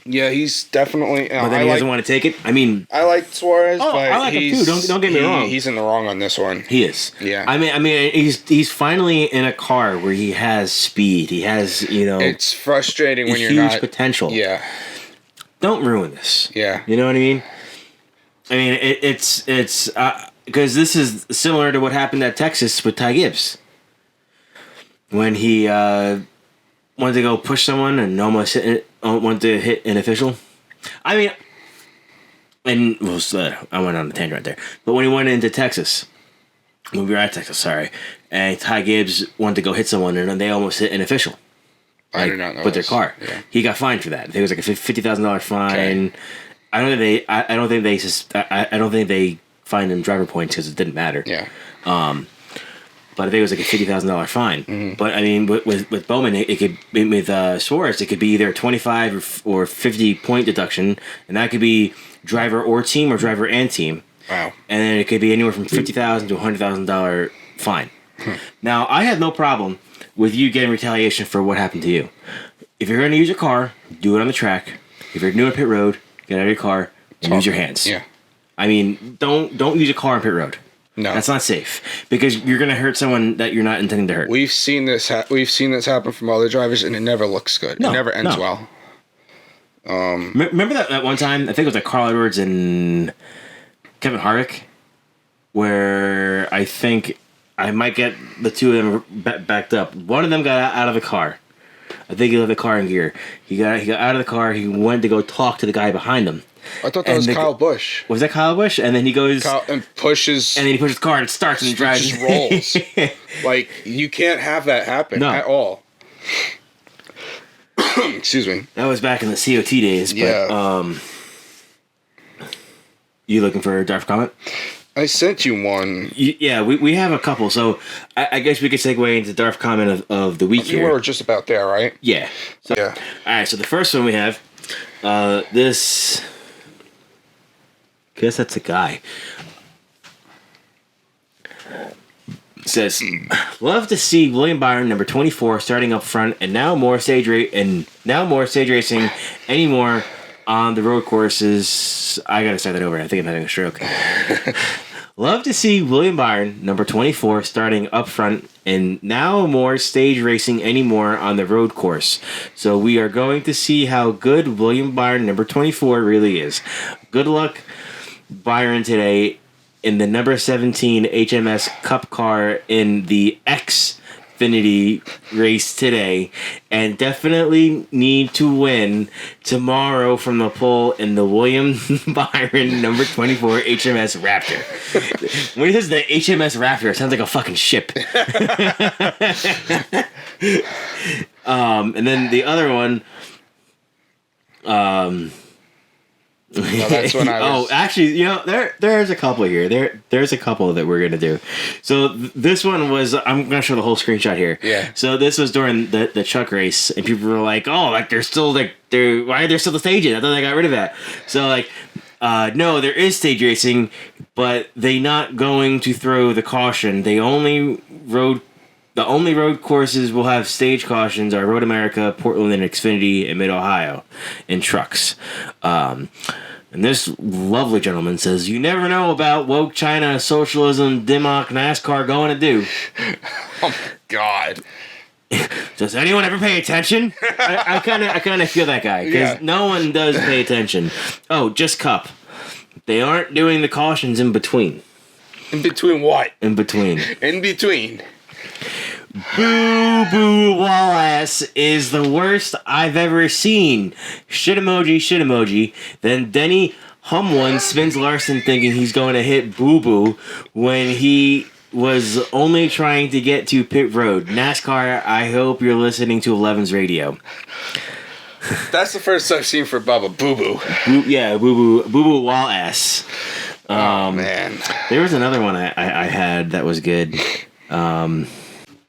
Yeah, he's definitely. But then he doesn't want to take it. I mean, I like Suarez, but I like him too. Don't get me wrong. He's in the wrong on this one. He is. Yeah. I mean, he's finally in a car where he has speed. He has, It's frustrating when you're huge not potential. Yeah. Don't ruin this. Yeah. You know what I mean? I mean, it's because this is similar to what happened at Texas with Ty Gibbs when he wanted to go push someone and almost wanted to hit an official. I mean, I went on a tangent right there. But when he went into Texas, when we were at Texas, and Ty Gibbs wanted to go hit someone and they almost hit an official. I did not know. With their car, he got fined for that. I think it was like a $50,000 fine. Okay. I don't think they fined him driver points because it didn't matter. Yeah. But I think it was like a $50,000 fine. Mm-hmm. But I mean, with Bowman, with Suarez, it could be either a 25 or 50 point deduction, and that could be driver or team or driver and team. Wow. And then it could be anywhere from $50,000 to $100,000 fine. Now, I have no problem with you getting retaliation for what happened to you. If you're going to use your car, do it on the track. If you're doing a pit road, get out of your car and use your hands. Yeah. I mean, don't use a car on pit road. No, that's not safe because you're going to hurt someone that you're not intending to hurt. We've seen this. We've seen this happen from other drivers, and it never looks good. It never ends well. Remember that one time? I think it was like Carl Edwards and Kevin Harvick, where I think I might get the two of them backed up. One of them got out of the car. I think he left the car in gear. He got out of the car. He went to go talk to the guy behind him. I thought that was Kyle Busch. Was that Kyle Busch? And then he goes and pushes, and then he pushes the car and it starts and drives. Just rolls. Like you can't have that happen at all. Excuse me. That was back in the COT days. But, yeah. You looking for a driver comment? I sent you one. Yeah, we have a couple. So I guess we could segue into Darth comment of the week here. You were just about there, right? Yeah. So, yeah. All right. So the first one we have this. I guess that's a guy. It says, "Love to see William Byron, number 24, starting up front, and now more stage racing anymore on the road courses. I gotta start that over. I think I'm having a stroke. Love to see William Byron, number 24, starting up front, and now more stage racing anymore on the road course. So we are going to see how good William Byron, number 24, really is. Good luck, Byron, today in the number 17 HMS Cup car in the Xfinity race today, and definitely need to win tomorrow from the pole in the William Byron number 24 HMS Raptor. When he says the HMS Raptor, it sounds like a fucking ship. And then the other one, no, that's when I was... Oh, actually, there's a couple here. There's a couple that we're gonna do. So this one was, I'm gonna show the whole screenshot here. Yeah. So this was during the Chuck race, and people were like, "Oh, like they're still why are there still the stages? I thought they got rid of that." So like, no, there is stage racing, but they not going to throw the caution. The only road courses will have stage cautions are Road America, Portland, and Xfinity in Mid-Ohio in trucks. And this lovely gentleman says, "You never know about woke China, socialism, Dimoc, NASCAR going to do." Oh, my God. Does anyone ever pay attention? I kind of feel that guy, because no one does pay attention. Oh, just Cup. They aren't doing the cautions in between. In between what? In between. In between. Boo boo Wallace is the worst I've ever seen. Shit emoji. Then Denny Humwon spins Larson thinking he's going to hit Boo Boo when he was only trying to get to pit road. NASCAR, I hope you're listening to 11's radio. That's the first I've seen for Bubba. Boo Boo. Boo boo Wallace. Oh, man. There was another one I had that was good.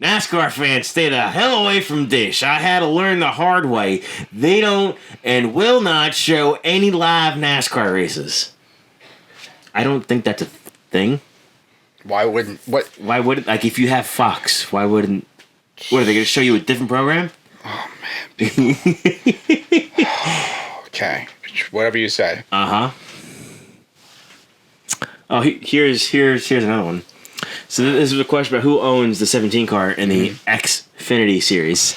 NASCAR fans, stay the hell away from Dish. I had to learn the hard way. They don't and will not show any live NASCAR races. I don't think that's a thing. Why wouldn't... What? Why wouldn't... Like, if you have Fox, why wouldn't... What, are they going to show you a different program? Oh, man. Okay. Whatever you say. Uh-huh. Oh, here's another one. So this is a question about who owns the 17 car in the Xfinity series.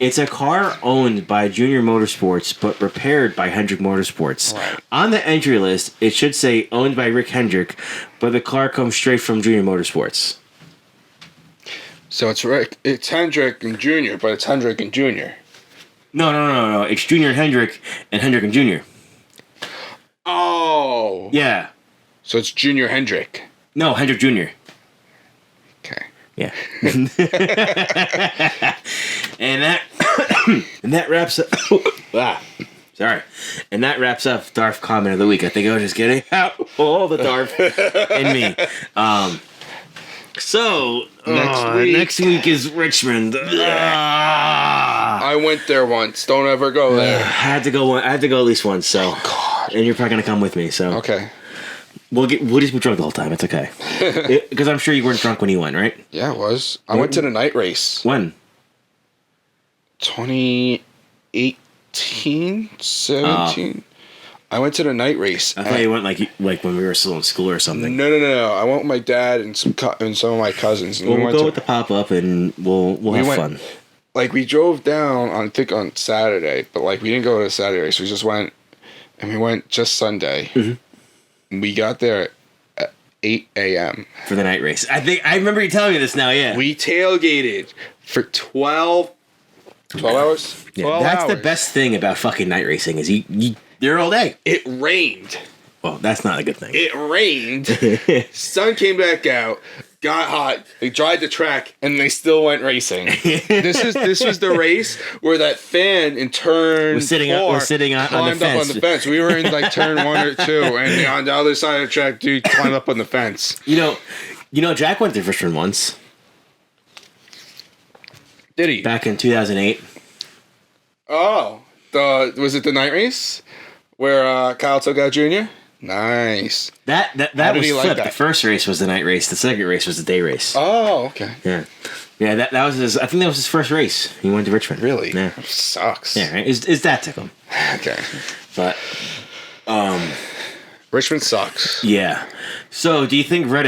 It's a car owned by Junior Motorsports, but repaired by Hendrick Motorsports. Right. On the entry list, it should say owned by Rick Hendrick, but the car comes straight from Junior Motorsports. So it's Rick, it's Hendrick and Junior, but it's Hendrick and Junior. No. It's Junior and Hendrick and Junior. Oh. Yeah. So it's Junior Hendrick. No, Hendrick Jr. Okay. Yeah. and that wraps up. Sorry. And that wraps up Darth comment of the week. I think I was just getting out all the Darth in me. So next week is Richmond. I went there once. Don't ever go there. I had to go at least once. So. Oh, God. And you're probably gonna come with me. So. Okay. We'll just be drunk the whole time. It's okay. Because I'm sure you weren't drunk when you went, right? Yeah, I was. I went to the night race. When? 2018, 17. I went to the night race. I thought you went like when we were still in school or something. No. I went with my dad and some of my cousins. And we'll go with the pop up and we'll have fun. Like we drove down on Saturday, but like we didn't go to the Saturday race. We just went, and we went just Sunday. Mm-hmm. We got there at 8 a.m. for the night race. I remember you telling me this now, yeah. We tailgated for 12 hours? Yeah, 12 that's hours. the best thing about fucking night racing is you're all day. It rained. Well, that's not a good thing. It rained. Sun came back out. Got hot. They dried the track, and they still went racing. This was the race where that fan in turn was sitting on the fence. Up on the fence. We were in like turn 1 or 2, and on the other side of the track, dude climbed up on the fence. You know, Jack went to Richmond once. Did he? Back in 2008. Oh, was it the night race where Kyle took out Junior? Nice. That was flipped. The first race was the night race. The second race was the day race. Oh, okay. Yeah. Yeah, that was his. I think that was his first race. He went to Richmond. Really? Yeah. Sucks. Yeah, right. His dad took him. Okay. But, Richmond sucks. yeah. So, do you think Red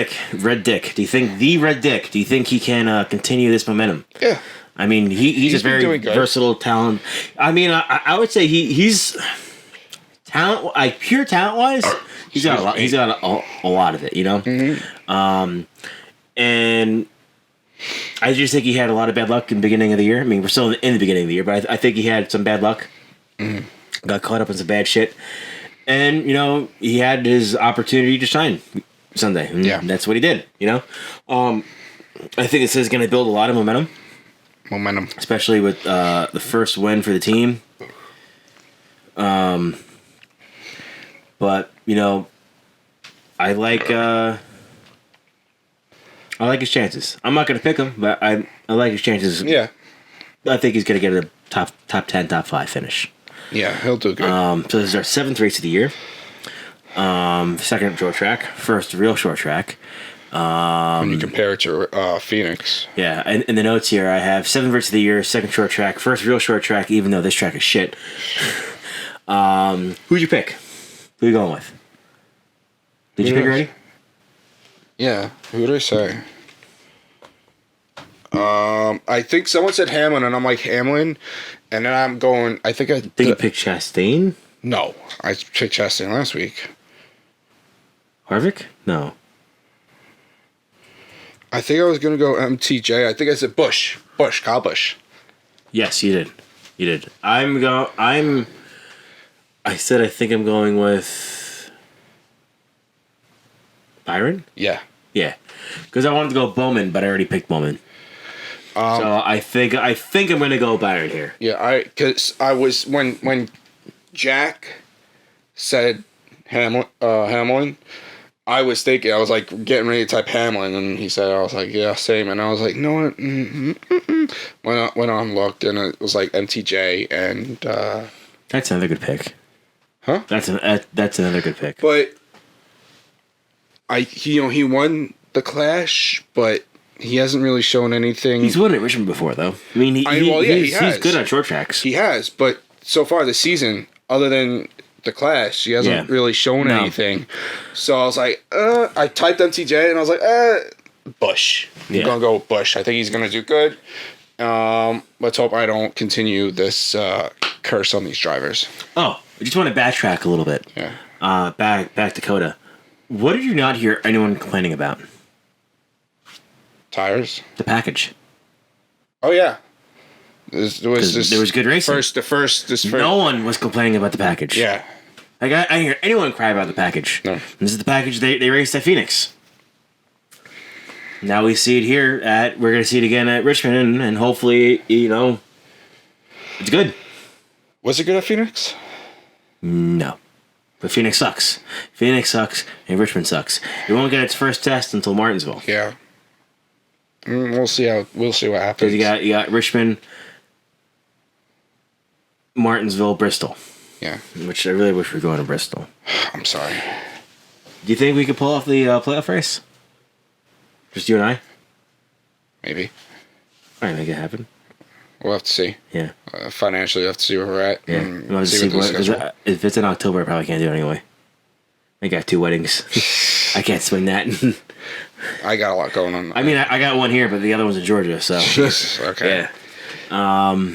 Dick? Do you think he can continue this momentum? Yeah. I mean, he's a very versatile talent. I mean, I would say he's talent, like pure talent wise. He's got a lot. He's got a lot of it, you know. Mm-hmm. And I just think he had a lot of bad luck in the beginning of the year. I mean, we're still in the beginning of the year, but I think he had some bad luck. Mm-hmm. Got caught up in some bad shit, and he had his opportunity to shine Sunday. And that's what he did. I think this is going to build a lot of momentum, especially with the first win for the team. But I like his chances. I'm not going to pick him, but I like his chances. Yeah, I think he's going to get a top 10, top 5 finish. Yeah, he'll do good. So this is our 7th race of the year. Second short track, first real short track. When you compare it to Phoenix. Yeah, and in the notes here, I have 7th race of the year, second short track, first real short track, even though this track is shit. Who'd you pick? Who are you going with? Did you pick already? Yeah, who did I say? I think someone said Hamlin, and I'm like, Hamlin? And then I'm going, I think you picked Chastain? No, I picked Chastain last week. Harvick? No. I think I was going to go MTJ. I think I said Busch. Kyle Busch. Yes, you did. I think I'm going with Byron? Yeah. Yeah. Because I wanted to go Bowman, but I already picked Bowman. So I think I'm going to go Byron here. Yeah, because I was when Jack said Hamlin, I was thinking, I was like getting ready to type Hamlin, and he said, I was like, yeah, same, and I was like, no, went on, looked, and it was like MTJ, and that's another good pick. Huh? That's another good pick. But he won the Clash, but he hasn't really shown anything. He's won at Richmond before, though. I mean, he's good on short tracks. He has, but so far this season, other than the Clash, he hasn't really shown anything. So I was like, I typed MTJ, and I was like, Busch. I'm going to go with Busch. I think he's going to do good. Let's hope I don't continue this curse on these drivers. Oh, I just want to backtrack a little bit. Yeah. Back to COTA. What did you not hear anyone complaining about? Tires? The package. Oh, yeah. There was good racing. The first. No one was complaining about the package. Yeah. Like, I didn't hear anyone cry about the package. No. This is the package they raced at Phoenix. Now we see it here we're going to see it again at Richmond, and hopefully, it's good. Was it good at Phoenix? No. But Phoenix sucks. And Richmond sucks. It won't get its first test until Martinsville. Yeah. We'll see what happens. You got Richmond, Martinsville, Bristol. Yeah. Which I really wish we were going to Bristol. I'm sorry. Do you think we could pull off the playoff race? Just you and I? Maybe. All right, make it happen. We'll have to see. Yeah. Financially, we'll have to see where we're at. Yeah. We'll have to see if it's in October, I probably can't do it anyway. I got 2 weddings. I can't swing that. I got a lot going on. I mean, I got one here, but the other one's in Georgia, so. Jesus, okay. Yeah.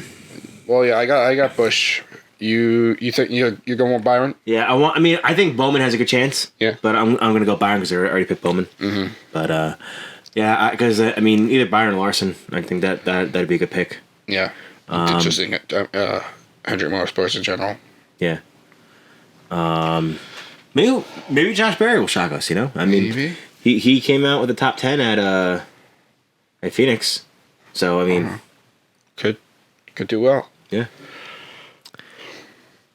Well, yeah, I got Busch. You think you're going with Byron? Yeah, I think Bowman has a good chance. Yeah. But I'm going to go Byron because I already picked Bowman. Mm-hmm. But yeah, because either Byron or Larson, I think that'd be a good pick. Yeah. Interesting. Hendrick Motorsports in general. Yeah. Maybe Josh Berry will shock us. I mean, maybe he came out with the top 10 at Phoenix, so I mean, could do well. Yeah.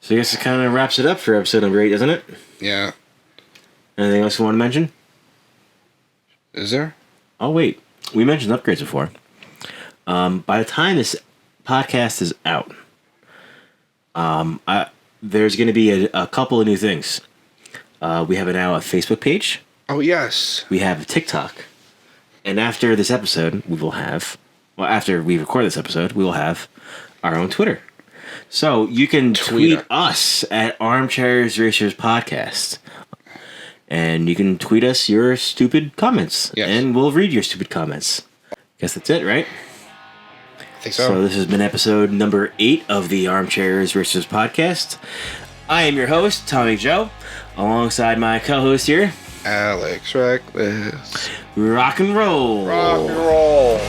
So I guess it kind of wraps it up for episode number 8, doesn't it? Yeah. Anything else you want to mention? Is there? Oh wait, we mentioned upgrades before. By the time this podcast is out, there's going to be a couple of new things. We have now a Facebook page. Oh, yes. We have a TikTok. And after this episode, we will have well, after we record this episode, we will have our own Twitter. So you can tweet us at Armchairs Racers Podcast. And you can tweet us your stupid comments. Yes. And we'll read your stupid comments. Guess that's it, right? I think so. So this has been episode number 8 of the Armchairs Racers Podcast. I am your host, Tommy Joe, alongside my co-host here, Alex Reckless. Rock and roll. Rock and roll.